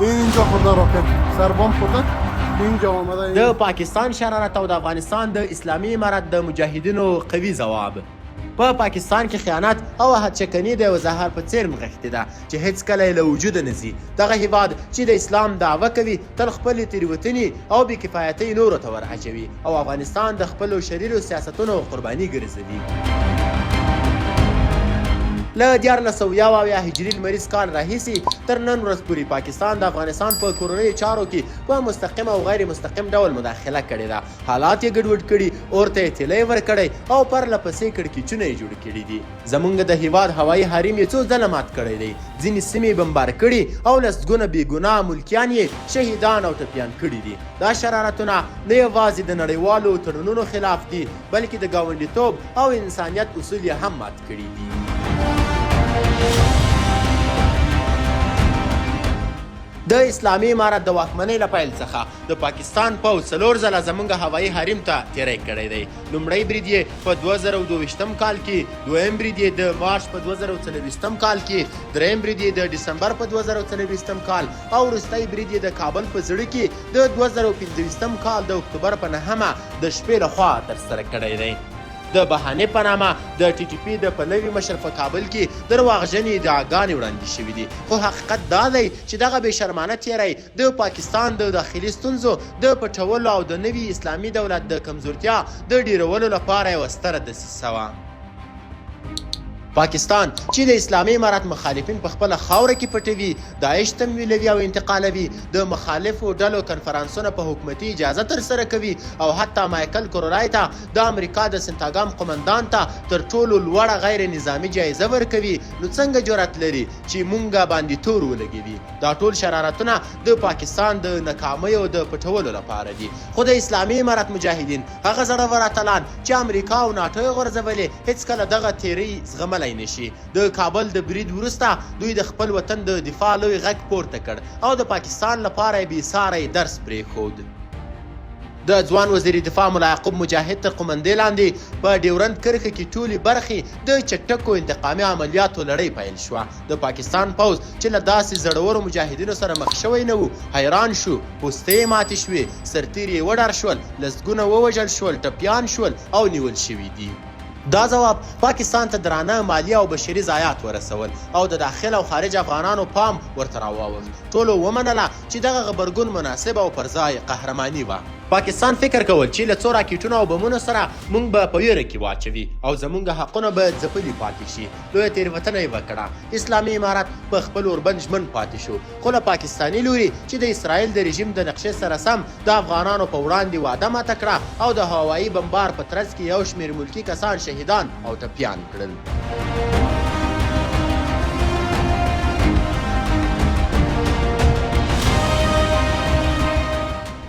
اینجا خورده راکت سربام خورده اینجا آمده. د پاکستان شرارت او د افغانستان د اسلامي امارت د مجاهدینو قوي ځواب. په پاکستان کې خیانت او حدچکني د یو زهر په څېر نغښتې ده چې هیڅکله یې له وجوده نه ځي. دغه هیواد چې د اسلام دعوه کوي تل خپلې تېروتنې او بېکفایتۍ نورو ته ور اچوي او افغانستان د خپلو شریرو سیاستونو قرباني ګرځوي. له 1400 هجري لمریز کال راهیسې تر نن ورځ پورې پاکستان د افغانستان په کورنیو چارو کې په مستقیم او غیر مستقیم ډول مداخله کړې ده. حالات یې ګډوډ کړي، اور ته یې تیلی ورکړی او پرله پسې کړکېچونه یې جوړ کړي دي. زموږ د هیواد هوایي حریم یې څو ځله مات کړی دی، ځینې سیمې بمبار کړي او لسګونه بېګناه ملکیان یې شهیدان او ټپیان کړي دي. دا شرارتونه نه یوازې د نړیوالو تړونونو خلاف دي بلکې د ګاونډیتوب او انسانیت اصول یې هم مات کړي دي. د اسلامي امارت د واکمنۍ له پیل څخه د پاکستان پوځ 4 ځله زموږ هوایي حریم ته تیری کړی دی. لومړی برید یې په 2022 کال کې، دویم برید یې د مارچ په 2024 کال کې، دریم برید یې د ډسمبر په 2024 کال او وروستی برید یې د کابل په زړه کې د 2015 کال د اکتوبر په 9 د شپې لخوا ترسره کړی دی. د بهانې په نامه د ټي ټي پي د پلوي مشر په کابل کې درواغجنې ادعاګانې وړاندې شوي دي، خو حقیقت دا دی چې دغه بېشرمانه تیری د پاکستان د داخلي ستونزو د پټولو او د نوي اسلامي دولت د کمزورتیا د ډیرولو لپاره یوه ستره دسیسه وه. پاکستان چې د اسلامي امارت مخالفین په خپله خاوره کې پټوي، داعش تمویلوي او انتقالوي، د مخالفو ډلو کنفرانسونه په حکومتي اجازه ترسره کوي او حتی مایکل کورولای ته د امریکا د سنتاګام قمندان ته تر ټولو لوړه غیر نظامي جایزه ورکوي، نو څنګه جرأت لري چې مونږ باندې تور ولګوي؟ دا ټول شرارتونه د پاکستان د ناکامیو د پټولو لپاره دي. خو د اسلامي امارت مجاهدین هغه زړور اتلان چې امریکا او ناټو یې غورځولې هېڅکله دغه تیری زغملی نشي. د کابل د برید وروسته دوی د خپل وطن د دفاع لوی غږ پورته کړ او د پاکستان لپاره یې بېساری درس پرېښود. د ځوان وزیر دفاع ملا یعقوب مجاهد تر قمندې لاندې په ډیورند کرښه کې ټولې برخې د چټکو انتقامي عملیاتو لړۍ پیل شوه. د پاکستان پوځ چې له داسې زړورو مجاهدینو سره مخ شوی نه و حیران شو، پوستې یې ماتې شوې، سرتیري یې وډار شول، لسګونه ووژل شول، ټپیان شول او نیول شوي دي. دا ځواب پاکستان ته درانه مالی او بشري ضایعات ورسول او د داخل او خارج افغانانو پام ورته راواوښت. ټولو ومنله چې دغه غبرګون مناسب او پر ځای قهرماني وه. پاکستان فکر کول چې له څو راکېټونو او بمونو سره موږ به په ویره کې واچوي او زموږ حقونه به ځپلي پاتې شي. لویه تېروتنه یې وکړه. اسلامي امارت په خپل اوربند ژمن پاتې شو، خو له پاکستاني لوري چې د اسرائیل د رژیم د نقشې سره سم د افغانانو په وړاندې وعده ماته کړه او د هوایي بمبار په ترڅ کې یو شمېر ملکي کسان شهیدان او ټپیان کړل.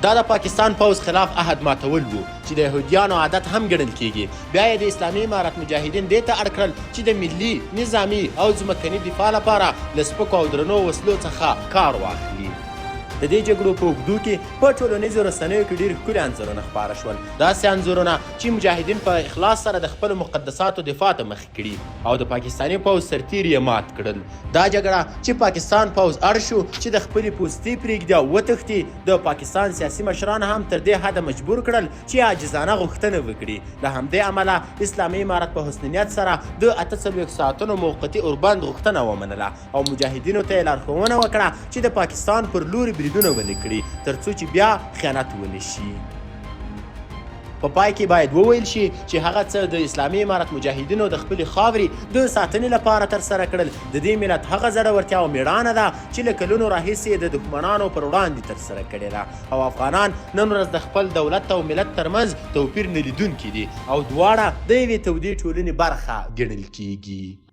دا د پاکستان پوځ خلاف عهد ماتول وو چې د یهودیانو عادت هم ګڼل کیږي. بیا یې د اسلامي امارت مجاهدین دې ته اړ کړل چې د ملي، نظامي او ځمکني دفاع لپاره له سپکو او درنو وسلو څخه کار واخلي. د دې جګړو په اوږدو کې په ټولنیزو رسنیو کې ډېر ښکلي انځورونه خپاره شول، داسې انځورونه چې مجاهدین په اخلاص سره د خپلو مقدساتو دفاع ته مخ کړي او د پاکستاني پوځ سرتیري یې مات کړل. دا جګړه چې پاکستان پوځ اړ شو چې د خپلې پوستې پرېږدي او وتښتي، د پاکستان سیاسي مشران هم تر دې حده مجبور کړل چې عاجزانه غوښتنه وکړي. له همدې امله اسلامي امارت په حسن نیت سره د 48 ساعتونو موقتي اوربند غوښتنه ومنله او مجاهدینو ته یې لارښوونه وکړه چې د پاکستان پر لوري بریدونه ونه کړي ترڅو چې بیا خیانت ونه شي. په پای کې باید وویل شي چې هغه څه د اسلامي امارت مجاهدینو د خپلې خاورې د ساتنې لپاره ترسره کړل د دې ملت هغه زړورتیا او مېړانه ده چې له کلونو راهیسې د دښمنانو پر وړاندې ترسره کړې ده او افغانان نن ورځ د خپل دولت او ملت ترمنځ توپیر نه لیدونکي دي او دواړه د یوې تودې ټولنې برخه ګڼل کیږي.